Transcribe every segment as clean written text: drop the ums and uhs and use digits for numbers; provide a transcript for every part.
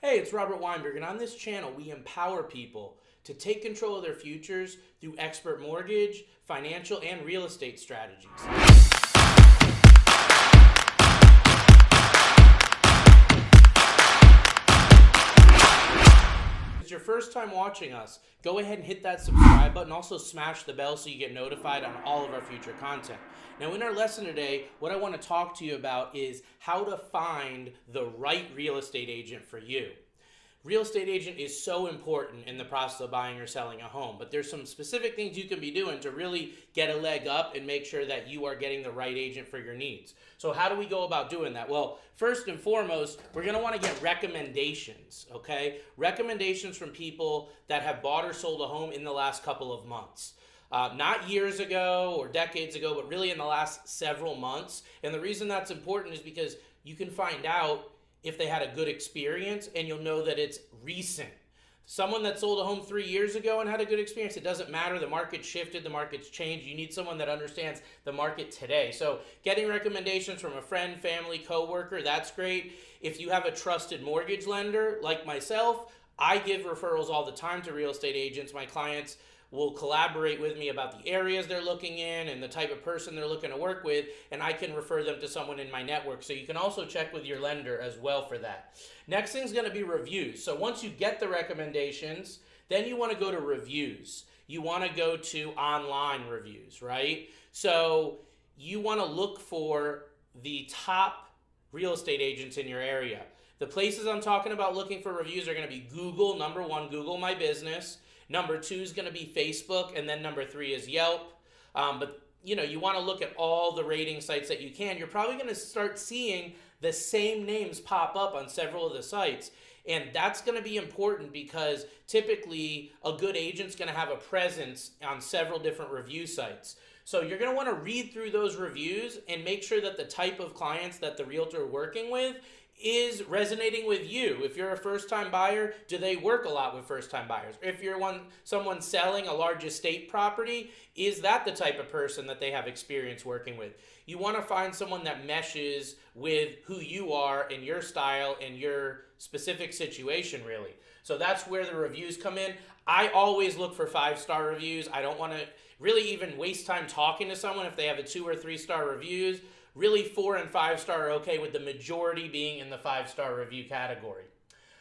Hey, it's Robert Weinberg, and on this channel, we empower people to take control of their futures through expert mortgage, financial, and real estate strategies. If it's your first time watching us, go ahead and hit that subscribe button. Also smash the bell so you get notified on all of our future content. Now, in our lesson today, what I want to talk to you about is how to find the right real estate agent for you. Real estate agent is so important in the process of buying or selling a home, but there's some specific things you can be doing to really get a leg up and make sure that you are getting the right agent for your needs. So how do we go about doing that? Well, first and foremost, we're going to want to get recommendations, okay? Recommendations from people that have bought or sold a home in the last couple of months. Not years ago or decades ago, but really in the last several months. And the reason that's important is because you can find out if they had a good experience, and you'll know that it's recent. Someone that sold a home 3 years ago and had a good experience, it doesn't matter. The market shifted, the market's changed. You need someone that understands the market today. So getting recommendations from a friend, family, coworker, that's great. If you have a trusted mortgage lender like myself, I give referrals all the time to real estate agents. My clients will collaborate with me about the areas they're looking in and the type of person they're looking to work with, and I can refer them to someone in my network. So you can also check with your lender as well for that. Next thing's going to be reviews. So once you get the recommendations, then you want to go to reviews. You want to go to online reviews, right? So you want to look for the top real estate agents in your area. The places I'm talking about looking for reviews are going to be Google, number one, Google My Business. Number two is going to be Facebook, and then number three is Yelp. But you want to look at all the rating sites that you can. You're probably going to start seeing the same names pop up on several of the sites. And that's going to be important because typically a good agent's going to have a presence on several different review sites. So you're going to want to read through those reviews and make sure that the type of clients that the realtor is working with is resonating with you. If you're a first-time buyer, do they work a lot with first-time buyers? If you're someone selling a large estate property, is that the type of person that they have experience working with? You want to find someone that meshes with who you are and your style and your specific situation, really. So that's where the reviews come in. I always look for 5-star reviews. I don't want to really even waste time talking to someone if they have a 2 or 3-star reviews. Really 4 and 5-star are okay, with the majority being in the 5-star review category.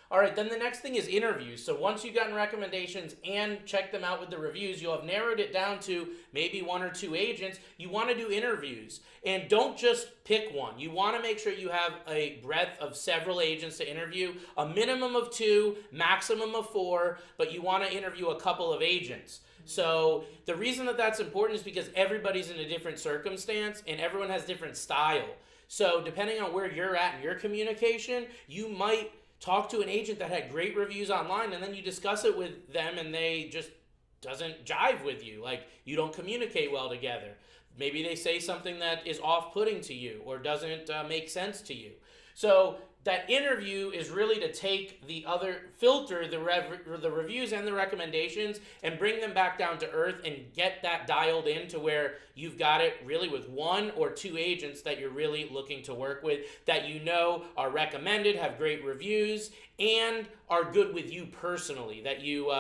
All right, then the next thing is interviews. So once you've gotten recommendations and checked them out with the reviews, you'll have narrowed it down to maybe 1 or 2 agents. You want to do interviews, and don't just pick one. You want to make sure you have a breadth of several agents to interview, a minimum of 2, maximum of 4, but you want to interview a couple of agents. So the reason that that's important is because everybody's in a different circumstance and everyone has different style. So depending on where you're at in your communication, you might talk to an agent that had great reviews online, and then you discuss it with them and they just doesn't jive with you. Like, you don't communicate well together. Maybe they say something that is off-putting to you or doesn't make sense to you. So that interview is really to take filter the reviews and the recommendations and bring them back down to earth and get that dialed in to where you've got it really with 1 or 2 agents that you're really looking to work with, that are recommended, have great reviews, and are good with you personally, that you,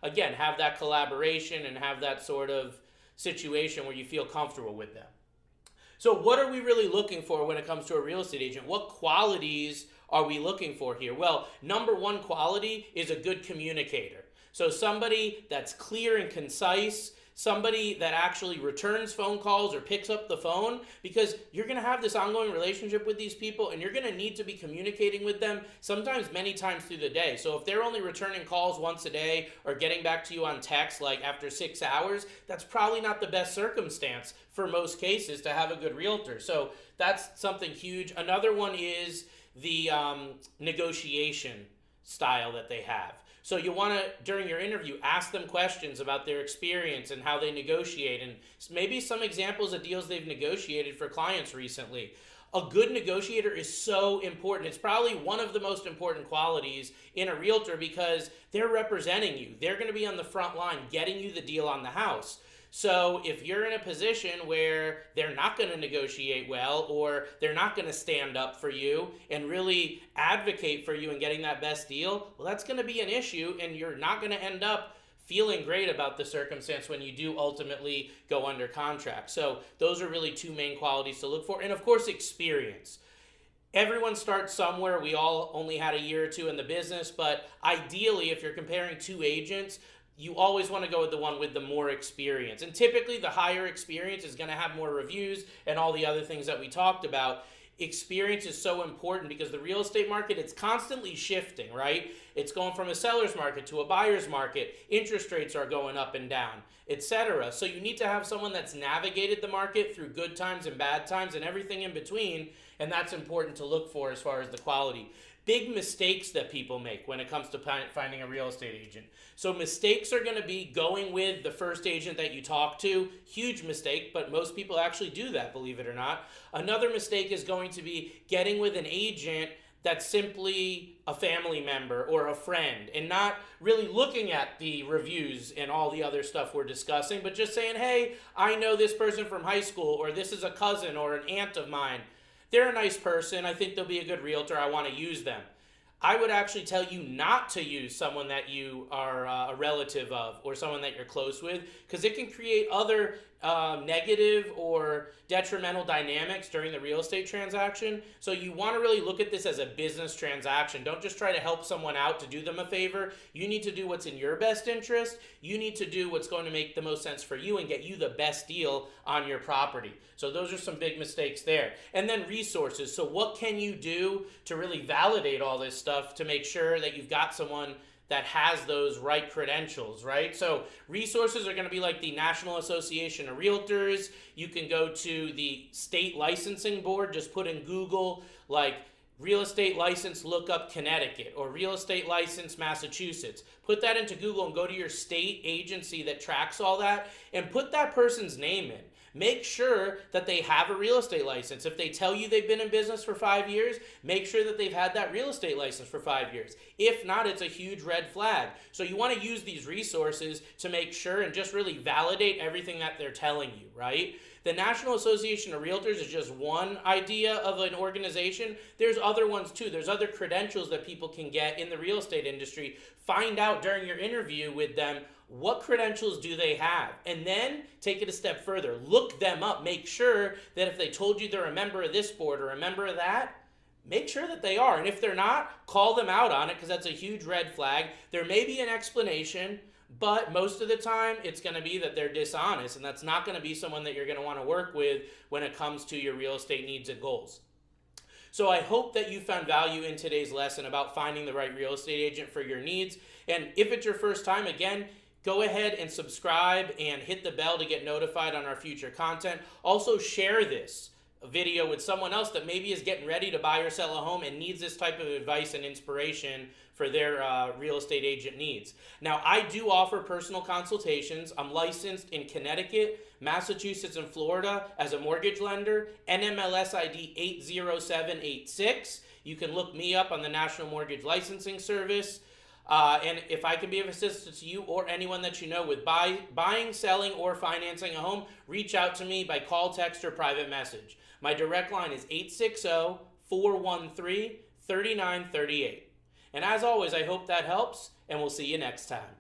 again, have that collaboration and have that sort of situation where you feel comfortable with them. So what are we really looking for when it comes to a real estate agent? What qualities are we looking for here? Well, number one quality is a good communicator. So somebody that's clear and concise, somebody that actually returns phone calls or picks up the phone, because you're going to have this ongoing relationship with these people and you're going to need to be communicating with them sometimes many times through the day. So if they're only returning calls once a day or getting back to you on text like after 6 hours, that's probably not the best circumstance for most cases to have a good realtor. So that's something huge. Another one is the negotiation style that they have. So you want to, during your interview, ask them questions about their experience and how they negotiate, and maybe some examples of deals they've negotiated for clients recently. A good negotiator is so important. It's probably one of the most important qualities in a realtor because they're representing you. They're going to be on the front line getting you the deal on the house. So if you're in a position where they're not going to negotiate well, or they're not going to stand up for you and really advocate for you and getting that best deal, well, that's going to be an issue, and you're not going to end up feeling great about the circumstance when you do ultimately go under contract. So those are really two main qualities to look for. And of course, experience. Everyone starts somewhere. We all only had a year or two in the business, but ideally, if you're comparing two agents, you always want to go with the one with the more experience. And typically, the higher experience is going to have more reviews and all the other things that we talked about. Experience is so important because the real estate market, it's constantly shifting, right? It's going from a seller's market to a buyer's market. Interest rates are going up and down, etc. So you need to have someone that's navigated the market through good times and bad times and everything in between, and that's important to look for as far as the quality. Big mistakes that people make when it comes to finding a real estate agent. So mistakes are going to be going with the first agent that you talk to. Huge mistake, but most people actually do that, believe it or not. Another mistake is going to be getting with an agent that's simply a family member or a friend and not really looking at the reviews and all the other stuff we're discussing, but just saying, hey, I know this person from high school, or this is a cousin or an aunt of mine. They're a nice person. I think they'll be a good realtor. I want to use them. I would actually tell you not to use someone that you are a relative of or someone that you're close with, because it can create other negative or detrimental dynamics during the real estate transaction. So you want to really look at this as a business transaction. Don't just try to help someone out to do them a favor. You need to do what's in your best interest. You need to do what's going to make the most sense for you and get you the best deal on your property. So those are some big mistakes there. And then resources. So what can you do to really validate all this stuff to make sure that you've got someone that has those right credentials, right? So resources are going to be like the National Association of Realtors. You can go to the state licensing board. Just put in Google, like, real estate license, look up Connecticut, or real estate license Massachusetts. Put that into Google and go to your state agency that tracks all that and put that person's name in. Make sure that they have a real estate license. If they tell you they've been in business for 5 years, make sure that they've had that real estate license for 5 years. If not, it's a huge red flag. So you want to use these resources to make sure and just really validate everything that they're telling you, right? The National Association of Realtors is just one idea of an organization. There's other ones too. There's other credentials that people can get in the real estate industry. Find out during your interview with them, what credentials do they have? And then take it a step further. Look them up. Make sure that if they told you they're a member of this board or a member of that, make sure that they are. And if they're not, call them out on it, because that's a huge red flag. There may be an explanation, but most of the time it's going to be that they're dishonest, and that's not going to be someone that you're going to want to work with when it comes to your real estate needs and goals. So I hope that you found value in today's lesson about finding the right real estate agent for your needs. And if it's your first time, again, go ahead and subscribe and hit the bell to get notified on our future content. Also, share this video with someone else that maybe is getting ready to buy or sell a home and needs this type of advice and inspiration for their real estate agent needs. Now, I do offer personal consultations. I'm licensed in Connecticut, Massachusetts, and Florida as a mortgage lender, NMLS ID 80786. You can look me up on the National Mortgage Licensing Service. And if I can be of assistance to you or anyone that you know with buying, selling, or financing a home, reach out to me by call, text, or private message. My direct line is 860-413-3938. And as always, I hope that helps, and we'll see you next time.